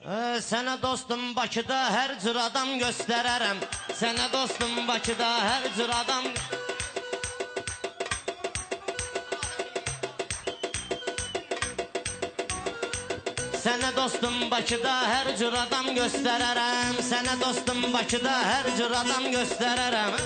Sənə dostum Bakıda hər cür adam göstərərəm. Sənə dostum Bakıda hər cür adam. Sənə dostum Bakıda hər cür adam göstərərəm. Sənə dostum Bakıda hər cür adam göstərərəm.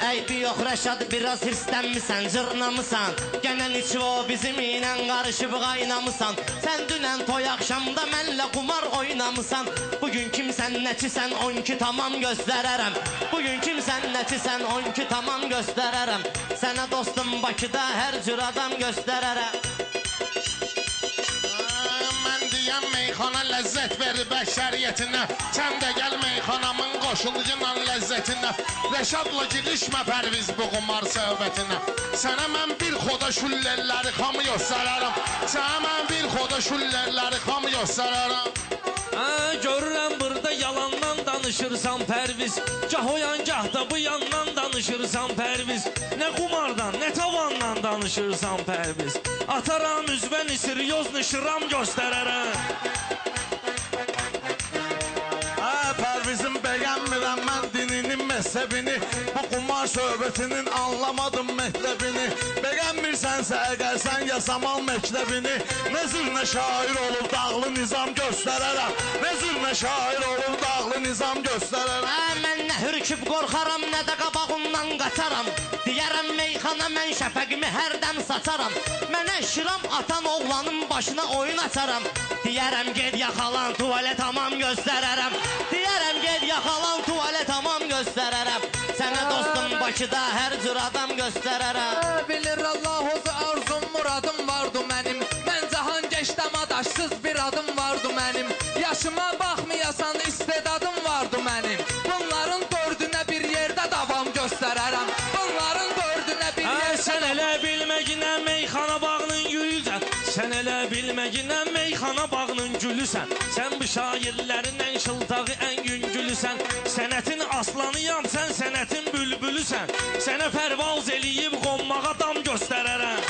Eybi yox Rəşad, biraz hirslənmisən, cırnamısan. Gənən içi o bizim ilə qarışıb qaynamısan. Sən dünən toy axşamda mənlə qumar oynamısan. Bugün kimsən nəçisən 12 tamam göstərərəm. Bugün kimsən nəçisən 12 tamam göstərərəm. Sənə dostum Bakıda hər cür adam göstərərəm. Meyxana ləzzət verir bəşəriyyətinə. Sən də gəl meyxanamın qoşulcunla ləzzətinə. Rəşadla girişmə Pərviz bu qumar söhbətinə. Sənə mən bir xoda şüllərləri xamı göstərərəm. Sənə mən bir xoda şüllərləri xamı göstərərəm. Görürəm burada yalandan danışırsan Pərviz. Gah o yan gah da bu yandan danışırsan Pərviz. Nə qumardan nə tavandan danışırsan Pərviz. Ataram üzvən isiryoz nişiram göstərərəm. Pərvizim bəyənmirəm mən dininin məhzəbini. Bu qumar söhbətinin anlamadım məktəbini. Bəyənmirsənsə əgər sən yasamal məktəbini. Nə zülmə şair olub dağlı nizam göstərərəm. Nə zülmə şair olub dağlı nizam göstərərəm. Mən nə hürküb qorxaram, nə də qabağımdan qaçaram. Deyərəm meyxana mən şəfəqimi hərdən saçaram. Mənə şiram atan oğlanın başına oyun açaram. Deyərəm ged yaxalan tuvalet tamam göstərərəm. Deyərəm ged yaxalan tuvalet tamam göstərərəm. Sənə dostum Bakıda hər cür adam göstərərəm. Bilir Allah ozu arzum muradım vardı mənim. Mən cahan geçdəm adaşsız bir adım vardı mənim. Yaşıma baxmayasan istedadım vardı mənim. Bunların dördünə bir yerdə davam göstərərəm. Bunların dördünə bir yerdə Sən elə bilməginə meyxana bağının gülüsən. Sən elə bilməginə meyxana bağının gülüsən. Sən bu şairlərin ən şıltağı, ən yüngülüsən. Sənətin aslanıyam, sən sənətin bülbülüsən. Sənə pərvaz eləyib qonmağa dam göstərərəm.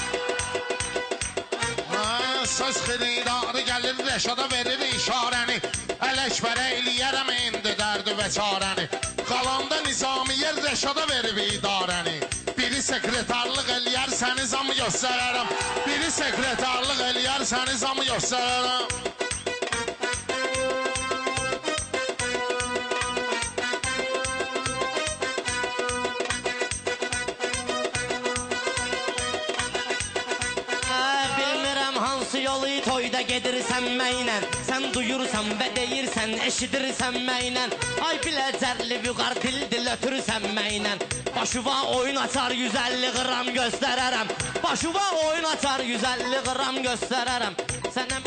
Söz xiridarı gəlir Rəşada verir işarəni. Ələkbərə eləyərəm indi dərdi və çarəni. Qalanda Nizamiyə Rəşada verib idarəni. Biri sekretarlıq eləyər səni zamı göstərərəm. Biri sekretarlıq eləyər səni zamı göstərərəm. Yolu toyda gedirsən mənlə. Sən duyursan və deyirsən, eşidirsən mənlə. Ay biləcərli vüqar dil ötürsən mənlə. Başuva oyun açar 150 qram göstərərəm. Başuva oyun açar 150 qram göstərərəm. Sənə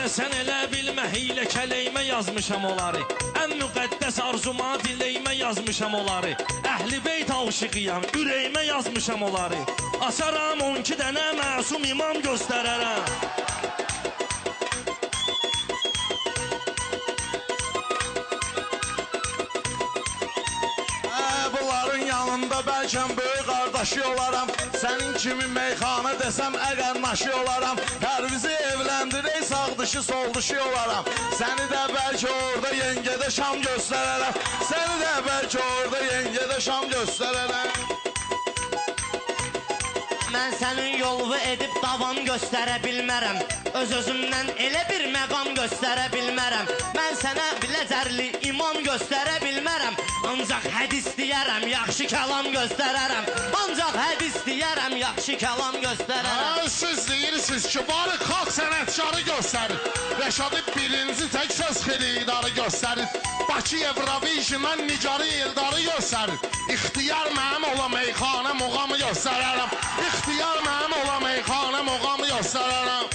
Sən elə bilmə hiylə kələymə yazmışam onları. Ən müqəddəs arzuma diləymə yazmışam onları. Əhli beyt aşıqıyam, ürəyimə yazmışam onları. Asaram 12 dənə məsum imam göstərərəm. Bunların yanında bəlkəm böyük qardaşı olaram. Sənin kimi meyxana desəm əgər naşı olaram. Pərvizi evləndirək sağ dışı sol dışı olaram. Səni də bəlkə orada yengədə şam göstərərəm. Səni də bəlkə orada yengədə şam göstərərəm. Mən sənin yolunu edib davam göstərə bilmərəm. Öz-özümdən elə bir məqam göstərə bilmərəm. Mən sənə biləcərli imam göstərə bilmərəm. Ancaq hədis deyərəm, yaxşı kəlam göstərərəm. Ancaq hədis deyərəm, yaxşı kəlam göstərərəm. Siz deyirsiniz ki, bari xalq sənətkarı göstərir. Rəşadı birinci tək söz xiridarı göstərir. Bakı Eurovision'dan Nigarı Eldarı göstərir. İxtiyar mənim ola meyxana muğamı göstərərəm. İxtiyar mənim ola meyxana muğamı göstərərəm.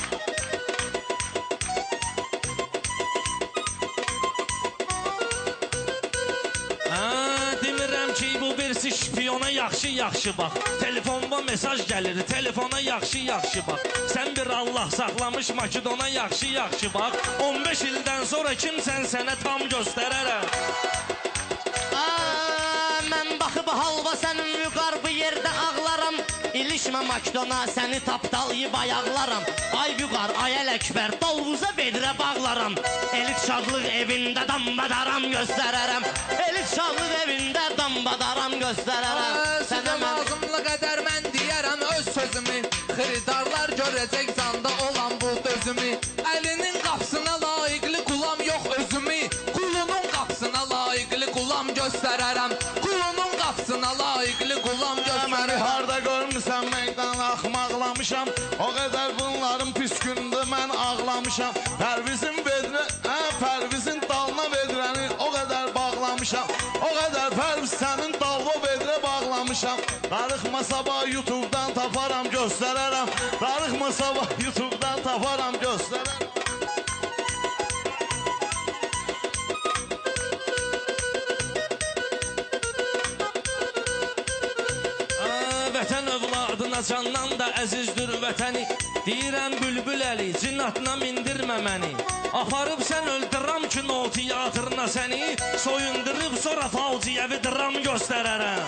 Demirəm ki, bu birisi şpiyona yaxşı bax. Telefonuma mesaj gəlir, telefona yaxşı bax. Sən bir Allah saxlamış Makedona yaxşı bax. 15 ildən sonra kimsən sənə tam göstərərəm. Mən baxıb halva sənin vüqar bu yerdə İlişmə makdona səni tapdalayıb ayaqlaram. Ay Vüqar, ay Ələkbər, Dolğuza vedrə bağlaram. Elit şadlıq evində dambadaram göstərərəm. Elit şadlıq evində dambadaram göstərərəm. Sənə lazımlı qədər mən deyərəm öz sözümü. Xiridarlar görəcək zanda olan bu dözümü. Əlinin qapısına layiqli qulam yox özümü. Qulunun qapısına layiqli qulam göstərərəm. Qulunun qapısına layiqli qulam Məni göstərərəm. harda görmüsən meydan axmaqlamışam. O qədər bunların pis gündə mən ağlamışam. Pərvizin dalına vedrəni o qədər bağlamışam. O qədər Pərviz sənin dalva vedrə bağlamışam. Darıxma sabah YouTube'dan taparam göstərərəm. Darıxma sabah YouTube'dan taparam göstərərəm. Vətən övladına candan da əzizdir vətəni. Deyirəm bülbül əli, cinnatına mindirmə məni. Aparıb sən öldürəm ki, no teatrına səni. Soyundurub sonra fauciəvi dram göstərərəm.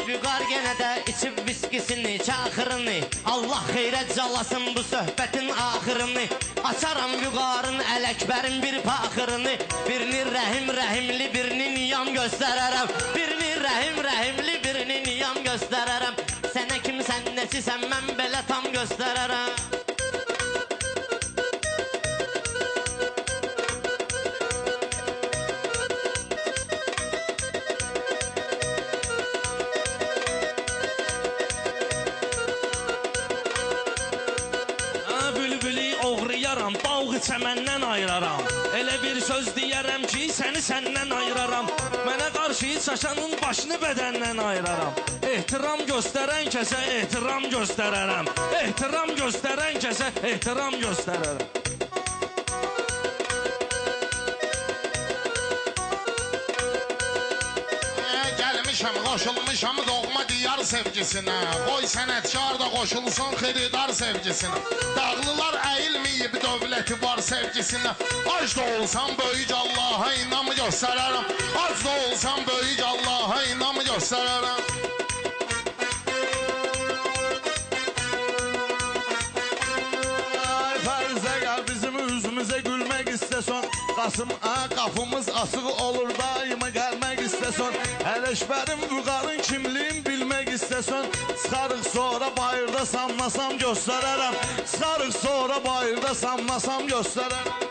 Vüqar genə də içib viskisini, çaxırını. Allah xeyrət calasın bu söhbətin axırını. Açaram Vüqarın, Ələkbərin bir paxırını. Birini rəhimli, birini niyam göstərərəm. Birini rəhimli, birini niyam göstərərəm. Sənə kimsən, nəsisən, mən belə tam göstərərəm. Bağı çəməndən ayıraram. Elə bir söz deyərəm ki, səni səndən ayıraram. Mənə qarşı çaşanın başını bədəndən ayıraram. Ehtiram göstərən kəsə ehtiram göstərərəm. Ehtiram göstərən kəsə ehtiram göstərərəm. Gəlmişəm, qoşulmuşam doğma diyar sevgisinə. Qoy sənətkar da qoşulsun xeridar sevgisinə. Dağlılar əyilməyib dövləti var sevgisinə. Ac da olsam böyük Allaha inam göstərərəm. Ac da olsam böyük Allaha inam göstərərəm. Ay Fərizə gəl bizim üzümüzə gülmək istəsən. Qapımız açıq olur daima gəlmək istəsən. Ələkbərin Vüqarın kimliyin bilmək istəsən. Çıxarıq sonra bayırda samlasam göstərərəm. Çıxarıq sonra bayırda samlasam göstərərəm.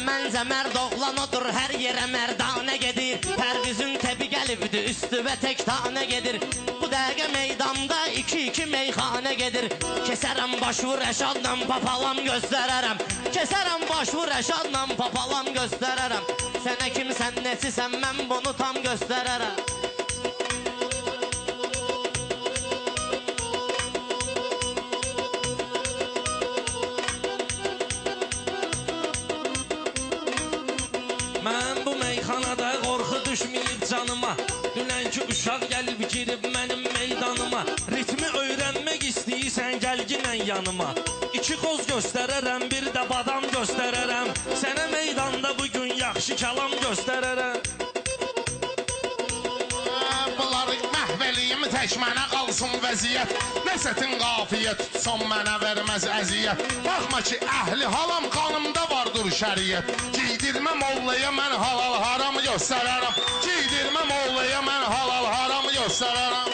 Məncə mərd oğlan odur, hər yerə mərdanə gedir. Pərvizin təbi gəlibdir, üstüvə tək tanə gedir. Bu dəqiqə meydanda 2-2 meyxanə gedir. Kesərəm başvur Rəşadla papalam göstərərəm. Kesərəm başvur Rəşadla papalam göstərərəm. Sənə kimsən, nəsisən, mən bunu tam göstərərəm. Mən bu meyxanada qorxu düşməyib canıma. Dünənki uşaq gəlib girib mənim meydanıma. Ritmi öyrənmək istəyirsən gəl ginən yanıma. 2 qoz göstərərəm, bir də badam göstərərəm. Sənə meydanda bugün yaxşı kəlam göstərərəm. Bunları məhv eləyim, tək mənə qalsın vəziyyət. Nəsətin qafiyə tutsan mənə verməz əziyyət. Baxma ki, əhli halam qanımda vardır şəriyyət. Giydirmə mollaya mən halal haramı göstərərəm. Giydirmə mollaya mən halal haramı göstərərəm.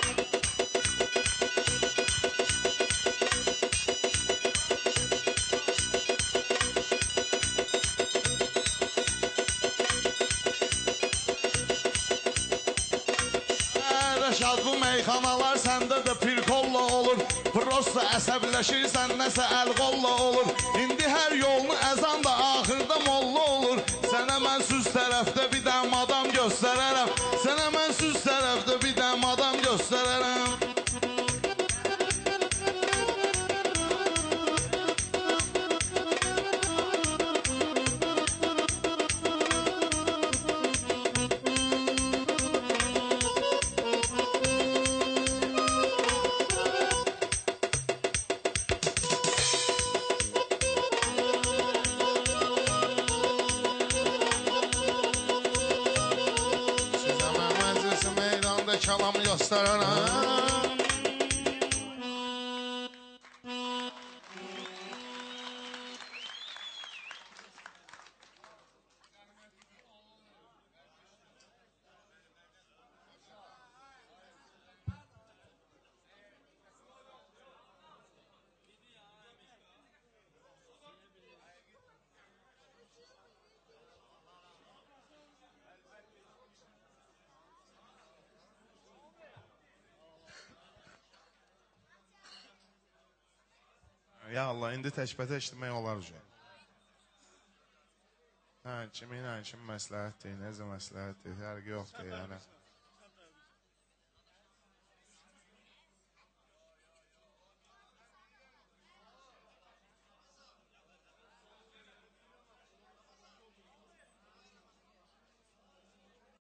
Rəşad, bu meyxanalar səndə də pirkolla olur. Prosta əsəbləşirsən, nəsə əl-qolla olur. İndi hər yolunu əzan da axırda molla olur. Sənə mən süz tərəfdə bir dəm adam göstərərəm. Sənə mən süz tərəfdə bir dəm adam göstərərəm. dostlarına. Ya Allah, indi təkbətə işləmək olar ki. Hə, kimin məsləhətdir, necə məsləhətdir, fərqi yoxdur yəni.